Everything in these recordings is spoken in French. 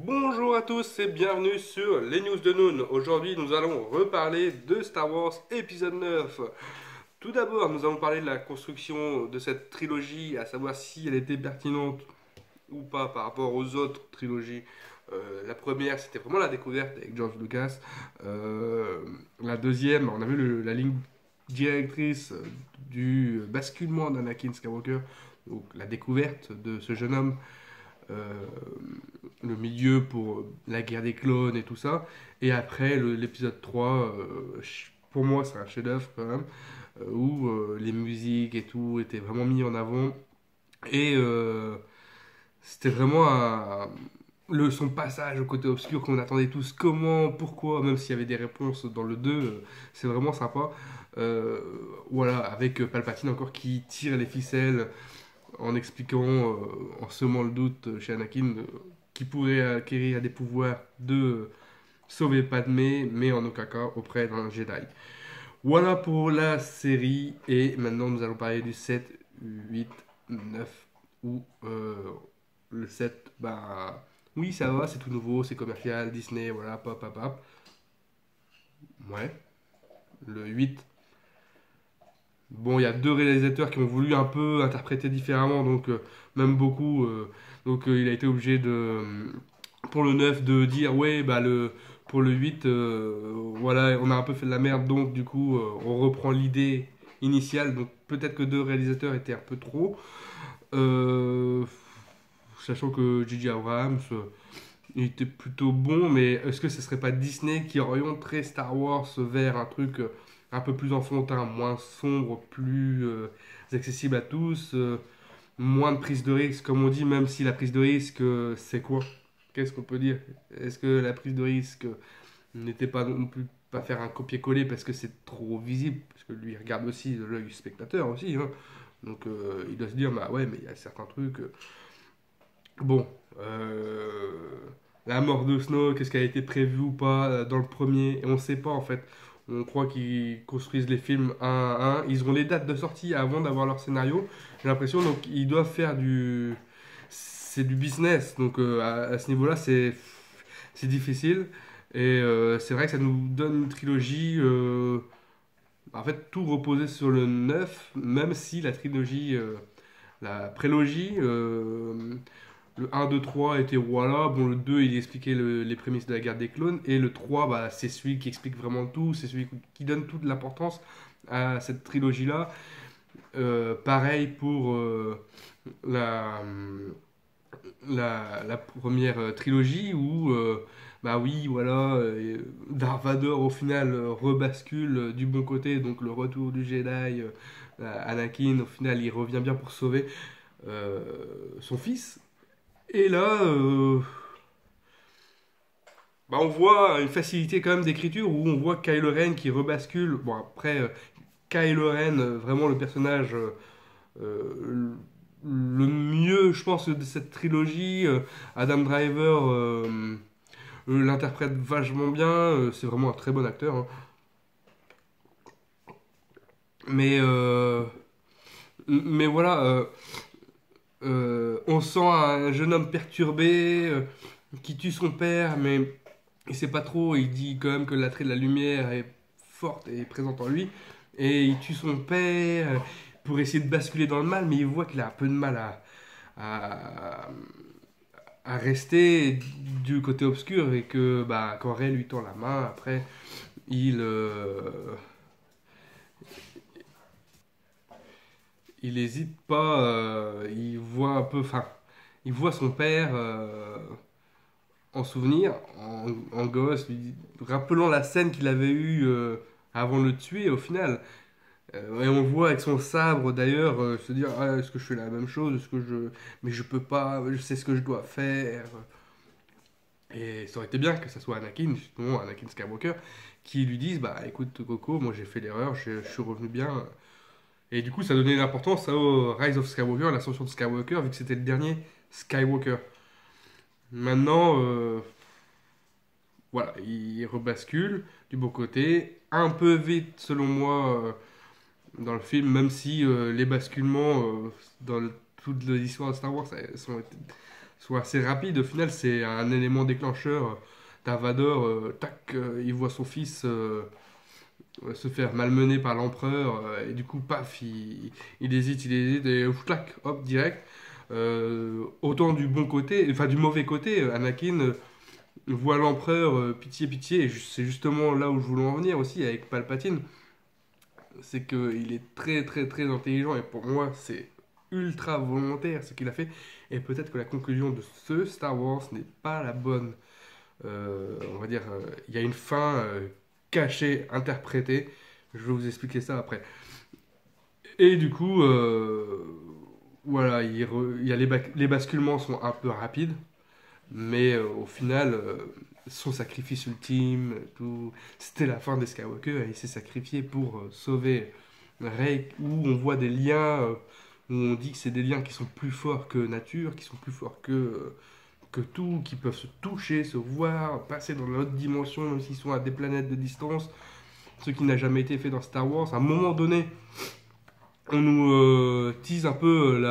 Bonjour à tous et bienvenue sur les news de Noon. Aujourd'hui, nous allons reparler de Star Wars épisode 9. Tout d'abord, nous allons parler de la construction de cette trilogie, à savoir si elle était pertinente ou pas par rapport aux autres trilogies. La première, c'était vraiment la découverte avec George Lucas. Euh, la deuxième, on a vu la ligne directrice du basculement d'Anakin Skywalker, donc la découverte de ce jeune homme, euh, le milieu pour la guerre des clones et tout ça. Et après, l'épisode 3, pour moi, c'est un chef-d'œuvre quand même, où les musiques et tout étaient vraiment mis en avant. Et c'était vraiment son passage au côté obscur qu'on attendait tous. Comment, pourquoi, même s'il y avait des réponses dans le 2, c'est vraiment sympa. Euh, voilà, avec Palpatine encore qui tire les ficelles en expliquant, en semant le doute chez Anakin, qui pourrait acquérir des pouvoirs de sauver Padmé, mais en aucun cas auprès d'un Jedi. Voilà pour la série, et maintenant nous allons parler du 7, 8, 9, ou le 7, bah oui ça va, c'est tout nouveau, c'est commercial, Disney, voilà, pop, pop, pop. Ouais, le 8. Bon, il y a deux réalisateurs qui ont voulu un peu interpréter différemment, donc même beaucoup. Donc il a été obligé pour le 9 de dire, ouais, bah pour le 8, voilà, on a un peu fait de la merde, donc du coup, on reprend l'idée initiale. Donc peut-être que deux réalisateurs étaient un peu trop. Euh, Sachant que J.J. Abrams, il était plutôt bon, mais est-ce que ce serait pas Disney qui orienterait Star Wars vers un truc un peu plus enfantin, moins sombre, plus accessible à tous, moins de prise de risque, comme on dit, même si la prise de risque, c'est quoi? Qu'est-ce qu'on peut dire? Est-ce que la prise de risque n'était pas non plus pas faire un copier-coller parce que c'est trop visible, parce que lui il regarde aussi de l'œil du spectateur aussi, hein. Donc il doit se dire, bah ouais, mais il y a certains trucs. Bon, la mort de Snow, qu'est-ce qui a été prévu ou pas dans le premier, et on sait pas en fait. On croit qu'ils construisent les films un à un. Ils auront les dates de sortie avant d'avoir leur scénario. J'ai l'impression donc ils doivent faire du, c'est du business. Donc à ce niveau-là, c'est difficile. Et c'est vrai que ça nous donne une trilogie. En fait, tout reposait sur le 9, même si la trilogie, la prélogie, le un 2 3 était voilà. Bon, le 2 il expliquait les prémices de la guerre des clones. Et le 3 bah, c'est celui qui explique vraiment tout. C'est celui qui donne toute l'importance à cette trilogie-là. Pareil pour la, la première trilogie où, bah oui, voilà, Darth Vader au final rebascule du bon côté. Donc le retour du Jedi, Anakin, au final, il revient bien pour sauver euh, son fils. Et là, bah on voit une facilité quand même d'écriture où on voit Kylo Ren qui rebascule. Bon, après, Kylo Ren, vraiment le personnage le mieux, je pense, de cette trilogie. Adam Driver l'interprète vachement bien. C'est vraiment un très bon acteur, hein. Mais, mais voilà, on sent un jeune homme perturbé qui tue son père, mais il sait pas trop. Il dit quand même que l'attrait de la lumière est forte et présente en lui. Et il tue son père pour essayer de basculer dans le mal, mais il voit qu'il a un peu de mal à, à rester du côté obscur et que bah, quand Rey lui tend la main, après, il, il hésite pas, il voit un peu, enfin, il voit son père en souvenir, en gosse, rappelant la scène qu'il avait eue avant de le tuer au final. Et on le voit avec son sabre d'ailleurs se dire ah, est-ce que je fais la même chose, est-ce que je mais je peux pas, je sais ce que je dois faire. Et ça aurait été bien que ça soit Anakin, justement Anakin Skywalker, qui lui dise bah écoute Coco, moi j'ai fait l'erreur, je suis revenu bien. Et du coup ça donnait l'importance au Rise of Skywalker, l'ascension de Skywalker, vu que c'était le dernier Skywalker. Maintenant, voilà, il rebascule du bon côté, un peu vite selon moi dans le film, même si les basculements toute l'histoire de Star Wars soit assez rapide. Au final, c'est un élément déclencheur. T'as Vador, tac, il voit son fils se faire malmener par l'empereur, et du coup, paf, il hésite, et clac, hop, direct. Autant du bon côté, enfin du mauvais côté, Anakin voit l'empereur, pitié, pitié, et c'est justement là où je voulais en venir aussi avec Palpatine, c'est qu'il est très, très, très intelligent, et pour moi, c'est ultra volontaire ce qu'il a fait, et peut-être que la conclusion de ce Star Wars n'est pas la bonne. On va dire, il y a une fin cachée, interprétée. Je vais vous expliquer ça après. Et du coup, voilà, il y a les basculements sont un peu rapides, mais au final, son sacrifice ultime, tout, c'était la fin des Skywalker, et il s'est sacrifié pour sauver Rey, où on voit des liens, où on dit que c'est des liens qui sont plus forts que nature, qui sont plus forts que tout, qui peuvent se toucher, se voir, passer dans l'autre dimension, même s'ils sont à des planètes de distance, ce qui n'a jamais été fait dans Star Wars. À un moment donné, on nous tease un peu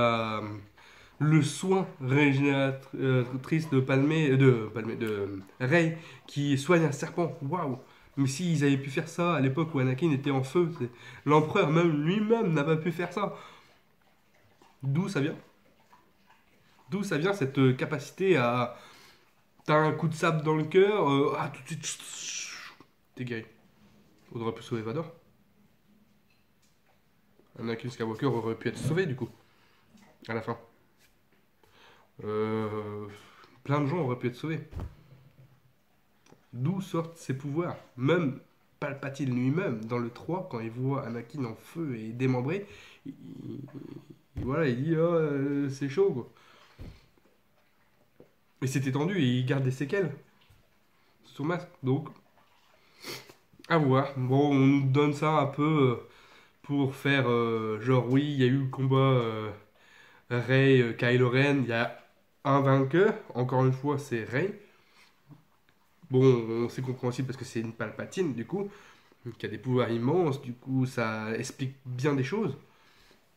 le soin régénératrice de Rey qui soigne un serpent. Waouh! Mais s'ils avaient pu faire ça à l'époque où Anakin était en feu, l'empereur même lui-même n'a pas pu faire ça. D'où ça vient? D'où ça vient cette capacité à... T'as un coup de sable dans le cœur, tout de suite, t'es guéri. On aurait pu sauver Vador. Anakin Skywalker aurait pu être sauvé du coup, à la fin. Euh, Plein de gens auraient pu être sauvés. D'où sortent ses pouvoirs? Même Palpatine lui-même, dans le 3, quand il voit Anakin en feu et démembré, voilà, il dit c'est chaud quoi. Et c'est étendu et il garde des séquelles sur son masque. Donc, à voir. Bon, on nous donne ça un peu pour faire genre, oui, il y a eu le combat Rey, Kylo Ren, il y a un vainqueur. Encore une fois, c'est Rey. Bon, c'est compréhensible parce que c'est une Palpatine, du coup, qui a des pouvoirs immenses, du coup, ça explique bien des choses.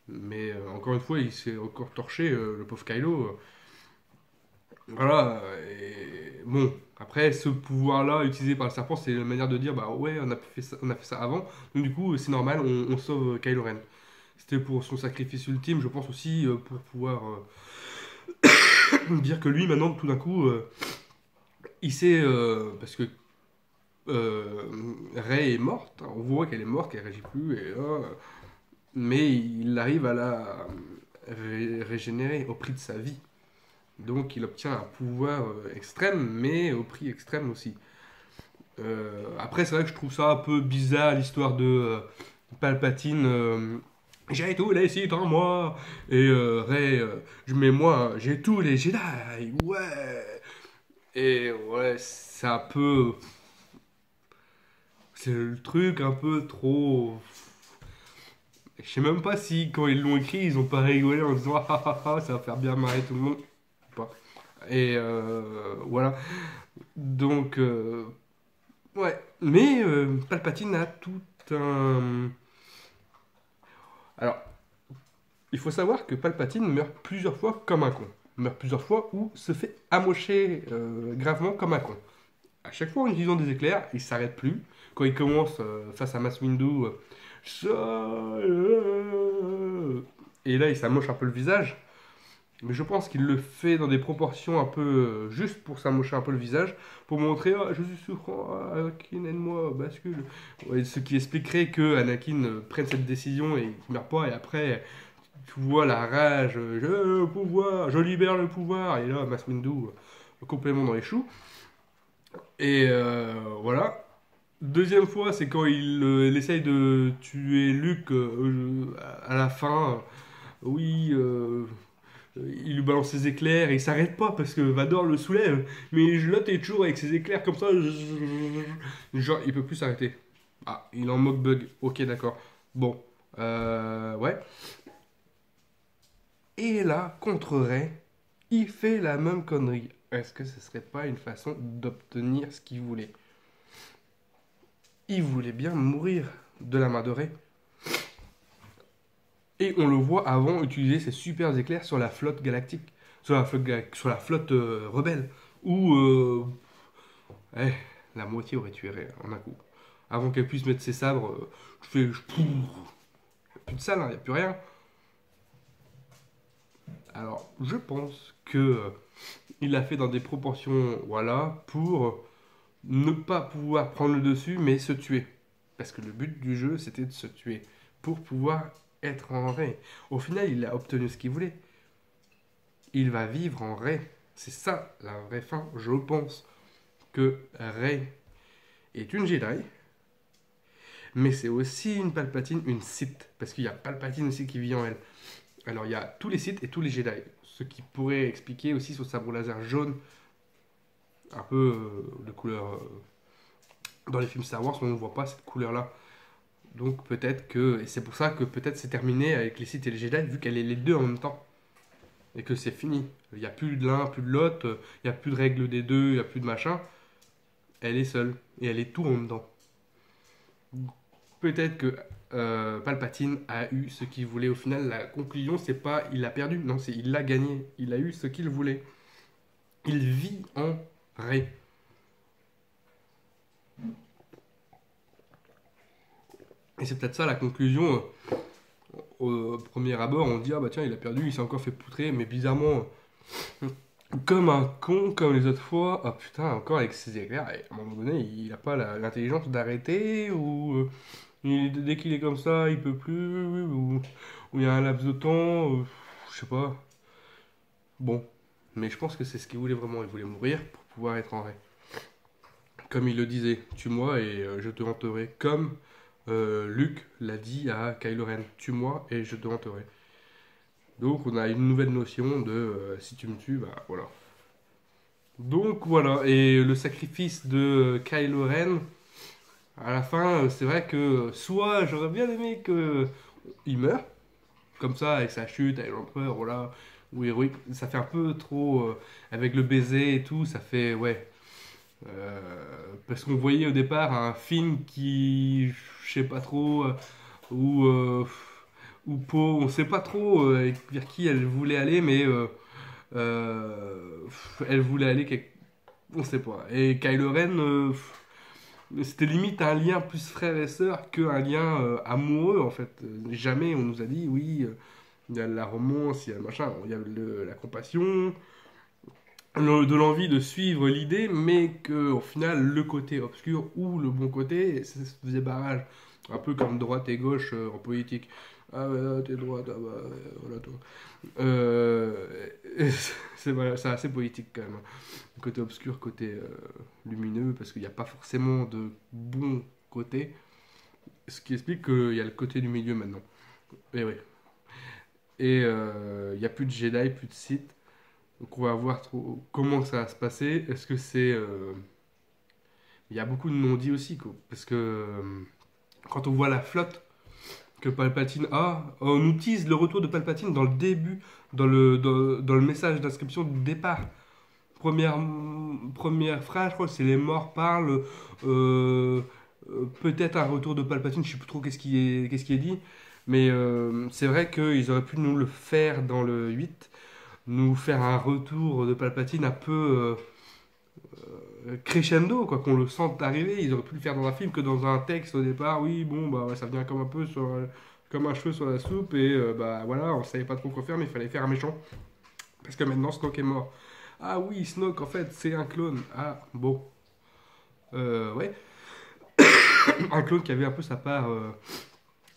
Mais encore une fois, il s'est encore torché, le pauvre Kylo. Voilà, et bon, après, ce pouvoir-là utilisé par le serpent, c'est une manière de dire, bah ouais, on a fait ça avant, donc du coup, c'est normal, on sauve Kylo Ren. C'était pour son sacrifice ultime, je pense aussi, pour pouvoir dire que lui, maintenant, tout d'un coup, il sait, parce que Rey est morte, on voit qu'elle est morte, qu'elle réagit plus, mais il arrive à la régénérer au prix de sa vie. Donc il obtient un pouvoir extrême, mais au prix extrême aussi. Après, c'est vrai que je trouve ça un peu bizarre, l'histoire de Palpatine. J'ai tout les Sith en moi. Et Rey, moi, j'ai tous les Jedi. Ouais. Et ouais, c'est un peu. C'est le truc un peu trop. Je sais même pas si, quand ils l'ont écrit, ils ont pas rigolé en disant ça va faire bien marrer tout le monde. Pas. Et voilà. Donc, ouais. Mais Palpatine a tout un. Alors, il faut savoir que Palpatine meurt plusieurs fois comme un con. Meurt plusieurs fois ou se fait amocher gravement comme un con. À chaque fois en utilisant des éclairs, il s'arrête plus. Quand il commence face à Mace Windu, et là il s'amoche un peu le visage. Mais je pense qu'il le fait dans des proportions un peu juste pour s'amocher un peu le visage, pour montrer je suis souffrant, Anakin aide-moi, bascule. Ouais, ce qui expliquerait que Anakin prenne cette décision et qu'il meurt pas, et après tu vois la rage, le pouvoir, je libère le pouvoir, et là Mace Windu complètement dans les choux. Et voilà. Deuxième fois, c'est quand il essaye de tuer Luke à la fin. Oui, il lui balance ses éclairs et il s'arrête pas parce que Vador le soulève. Mais l'autre est toujours avec ses éclairs comme ça. Genre, il peut plus s'arrêter. Ah, il est en mode bug. Ok, d'accord. Bon, ouais. Et là, contre Rey, il fait la même connerie. Est-ce que ce serait pas une façon d'obtenir ce qu'il voulait? Il voulait bien mourir de la main de Rey. Et on le voit avant utiliser ses super éclairs sur la flotte galactique. sur la flotte rebelle. Ou eh, la moitié aurait tué Rey en un coup. Avant qu'elle puisse mettre ses sabres, il n'y a plus de salle, il n'y a plus rien. Alors, je pense que il l'a fait dans des proportions, voilà, pour ne pas pouvoir prendre le dessus, mais se tuer. Parce que le but du jeu, c'était de se tuer. Pour pouvoir être en Rey. Au final, il a obtenu ce qu'il voulait. Il va vivre en Rey. C'est ça la vraie fin. Je pense que Rey est une Jedi, mais c'est aussi une Palpatine, une Sith. Parce qu'il y a Palpatine aussi qui vit en elle. Alors il y a tous les Sith et tous les Jedi. Ce qui pourrait expliquer aussi son sabre laser jaune, un peu de couleur. Dans les films Star Wars, on ne voit pas cette couleur-là. Donc peut-être que. Et c'est pour ça que peut-être c'est terminé avec les Sith et les Jedi, vu qu'elle est les deux en même temps. Et que c'est fini. Il n'y a plus de l'un, plus de l'autre, il n'y a plus de règles des deux, il n'y a plus de machin. Elle est seule. Et elle est tout en même temps. Peut-être que Palpatine a eu ce qu'il voulait. Au final, la conclusion, c'est pas il a perdu, non, c'est il l'a gagné. Il a eu ce qu'il voulait. Il vit en Rey. Et c'est peut-être ça la conclusion. Au premier abord, on dit ah bah tiens, il a perdu, il s'est encore fait poutrer, mais bizarrement, comme un con, comme les autres fois, ah putain, encore avec ses éclairs, et à un moment donné, il a pas l'intelligence d'arrêter, ou dès qu'il est comme ça, il peut plus, ou il y a un laps de temps, je sais pas. Bon, mais je pense que c'est ce qu'il voulait vraiment, il voulait mourir pour pouvoir être en Rey. Comme il le disait, tue-moi et je te hanterai, comme Luke l'a dit à Kylo Ren, tue-moi et je te hanterai. Donc on a une nouvelle notion de si tu me tues, bah voilà. Donc voilà, et le sacrifice de Kylo Ren, à la fin, c'est vrai que soit j'aurais bien aimé qu'il meure, comme ça, avec sa chute, avec l'empereur, voilà, ou héroïque, ça fait un peu trop, avec le baiser et tout, ça fait, ouais. Parce qu'on voyait au départ un film qui, je sais pas trop, où, où on sait pas trop vers qui elle voulait aller, mais elle voulait aller on sait pas. Et Kylo Ren, c'était limite un lien plus frère et sœur qu'un lien amoureux en fait. Jamais on nous a dit oui, il y a la romance, il y a le machin, il y a la compassion, de l'envie de suivre l'idée, mais que au final le côté obscur ou le bon côté, ça se faisait barrage. Un peu comme droite et gauche en politique. Ah ouais, là, t'es droite, ah bah voilà toi. Euh, c'est voilà, c'est assez politique quand même, hein. Côté obscur, côté lumineux, parce qu'il n'y a pas forcément de bon côté. Ce qui explique qu'il y a le côté du milieu maintenant. Et oui. Et il n'y a plus de Jedi, plus de Sith. Donc on va voir comment ça va se passer. Est-ce que c'est... Il y a beaucoup de non-dits aussi, quoi. Parce que quand on voit la flotte que Palpatine a, on utilise le retour de Palpatine dans le début, dans le message d'inscription du départ. Première phrase, je crois que c'est les morts parlent. Peut-être un retour de Palpatine, je sais plus trop qu'est-ce qui est dit. Mais c'est vrai qu'ils auraient pu nous le faire dans le 8, nous faire un retour de Palpatine un peu crescendo, quoi, qu'on le sente arriver. Ils auraient pu le faire dans un film que dans un texte au départ. Oui, bon, bah ouais, ça vient comme un peu comme un cheveu sur la soupe et bah voilà, on savait pas trop quoi faire, mais il fallait faire un méchant parce que maintenant Snoke est mort. Ah oui, Snoke en fait c'est un clone. Ah bon, ouais, un clone qui avait un peu sa part,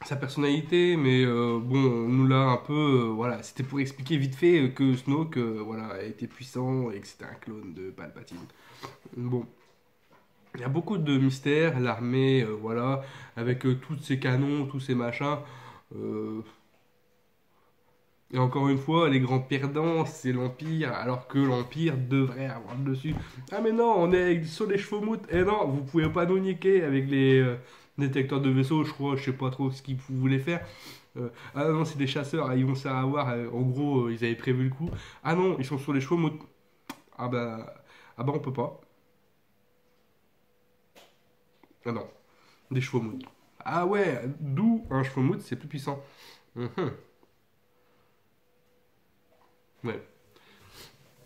sa personnalité, mais bon, on nous l'a un peu, voilà, c'était pour expliquer vite fait que Snoke, voilà, était puissant et que c'était un clone de Palpatine. Bon, il y a beaucoup de mystères, l'armée, voilà, avec tous ces canons, tous ces machins. euh, et encore une fois, les grands perdants, c'est l'Empire, alors que l'Empire devrait avoir le dessus. Ah mais non, on est sur les chevaux moutes. Eh non, vous pouvez pas nous niquer avec les détecteurs de vaisseaux, je crois, je sais pas trop ce qu'ils voulaient faire. Ah non, c'est des chasseurs, ah, ils vont se faire avoir. En gros, ils avaient prévu le coup. Ah non, ils sont sur les chevaux moutes. Ah bah on peut pas. Ah non, des chevaux moutes. Ah ouais, d'où un chevaux moute, c'est plus puissant. Mhm, ouais.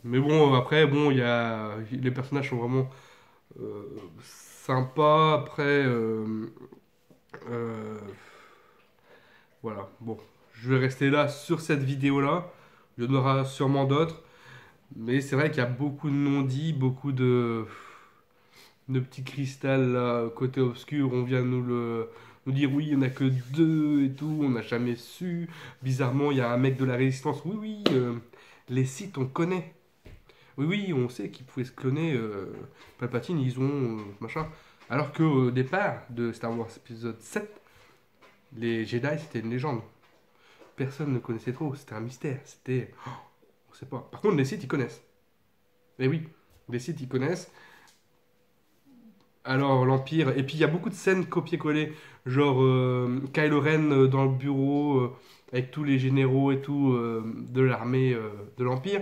Mais bon, après, bon, les personnages sont vraiment sympas. Après, euh, voilà. Bon, je vais rester là sur cette vidéo-là. Il y en aura sûrement d'autres. Mais c'est vrai qu'il y a beaucoup de non-dits, beaucoup de petits cristals là, côté obscur. On vient nous dire oui, il n'y en a que deux et tout. On n'a jamais su. Bizarrement, il y a un mec de la résistance. Oui, oui, les Sith, on connaît. Oui, oui, on sait qu'ils pouvaient se cloner. Palpatine, ils ont machin. Alors qu'au départ de Star Wars épisode 7, les Jedi, c'était une légende. Personne ne connaissait trop. C'était un mystère. C'était. On sait pas. Par contre, les Sith, ils connaissent. Et oui, les Sith, ils connaissent. Alors, l'Empire. Et puis, il y a beaucoup de scènes copier-coller. Genre, Kylo Ren dans le bureau, avec tous les généraux et tout de l'armée de l'Empire.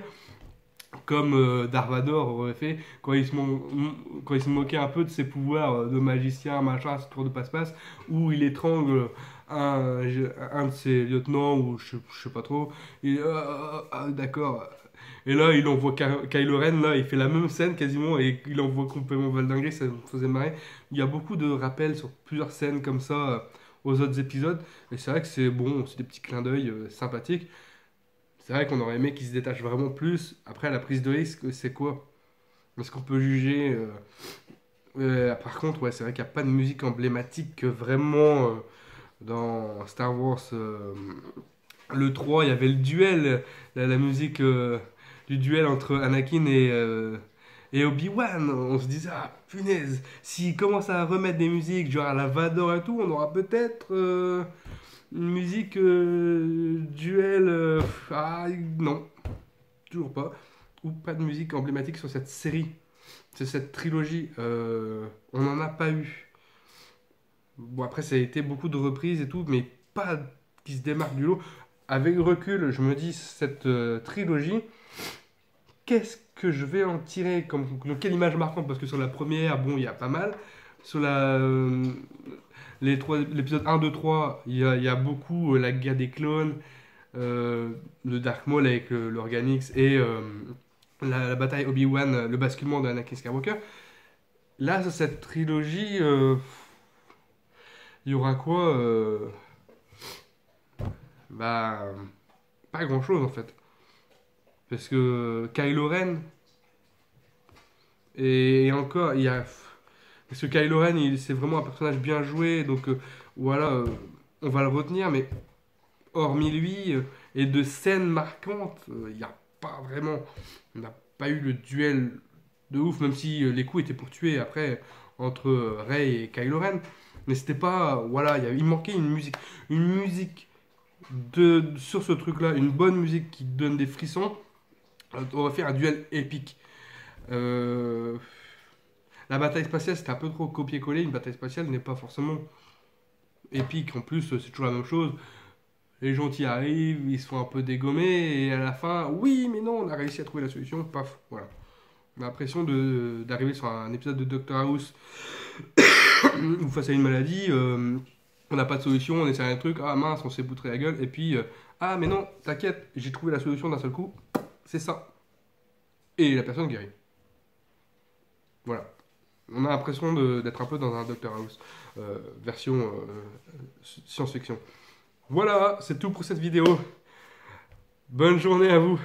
Comme Darth Vader aurait fait quand il se moquait un peu de ses pouvoirs de magicien, machin, ce tour de passe-passe, où il étrangle un de ses lieutenants, ou je sais pas trop. D'accord. Et là, il envoie Kylo Ren, là, il fait la même scène quasiment, et il envoie complètement valdinguer, ça me faisait marrer. Il y a beaucoup de rappels sur plusieurs scènes comme ça aux autres épisodes, et c'est vrai que c'est bon, c'est des petits clins d'œil sympathiques. C'est vrai qu'on aurait aimé qu'il se détache vraiment plus. Après, la prise de risque, c'est quoi? Est-ce qu'on peut juger par contre, ouais, c'est vrai qu'il n'y a pas de musique emblématique vraiment dans Star Wars. Le 3, il y avait le duel, la musique du duel entre Anakin et Obi-Wan. On se disait, ah punaise, s'ils commencent à remettre des musiques, genre à la Vador et tout, on aura peut-être une musique duel. Ah non, toujours pas. Ou pas de musique emblématique sur cette série. C'est cette trilogie. On n'en a pas eu. Bon, après, ça a été beaucoup de reprises et tout, mais pas qui se démarque du lot. Avec le recul, je me dis, cette trilogie, qu'est-ce que je vais en tirer comme conclusion? Quelle image marquante? Parce que sur la première, bon, il y a pas mal. Sur l'épisode 1, 2, 3, il y a beaucoup la guerre des clones, le Dark Maul avec l'Organix et la bataille Obi-Wan, le basculement d'Anakin Skywalker. Là, sur cette trilogie, il y aura quoi Bah, pas grand-chose en fait. Parce que Kylo Ren, et encore, il y a. Parce que Kylo Ren, c'est vraiment un personnage bien joué, donc voilà, on va le retenir, mais hormis lui, et de scènes marquantes, il n'y a pas vraiment. On n'a pas eu le duel de ouf, même si les coups étaient pour tuer après entre Rey et Kylo Ren. Mais c'était pas. Voilà, il manquait une musique. Une musique sur ce truc-là, une bonne musique qui donne des frissons. On va faire un duel épique. Euh, la bataille spatiale, c'était un peu trop copier-coller. Une bataille spatiale n'est pas forcément épique. En plus, c'est toujours la même chose. Les gentils arrivent, ils se font un peu dégommer, et à la fin, oui, mais non, on a réussi à trouver la solution, paf, voilà. On a l'impression d'arriver sur un épisode de Doctor House où face à une maladie, on n'a pas de solution, on essaie un truc, ah mince, on s'est poutré la gueule, et puis, ah mais non, t'inquiète, j'ai trouvé la solution d'un seul coup, c'est ça. Et la personne guérit. Voilà. On a l'impression d'être un peu dans un Doctor House, version science-fiction. Voilà, c'est tout pour cette vidéo. Bonne journée à vous.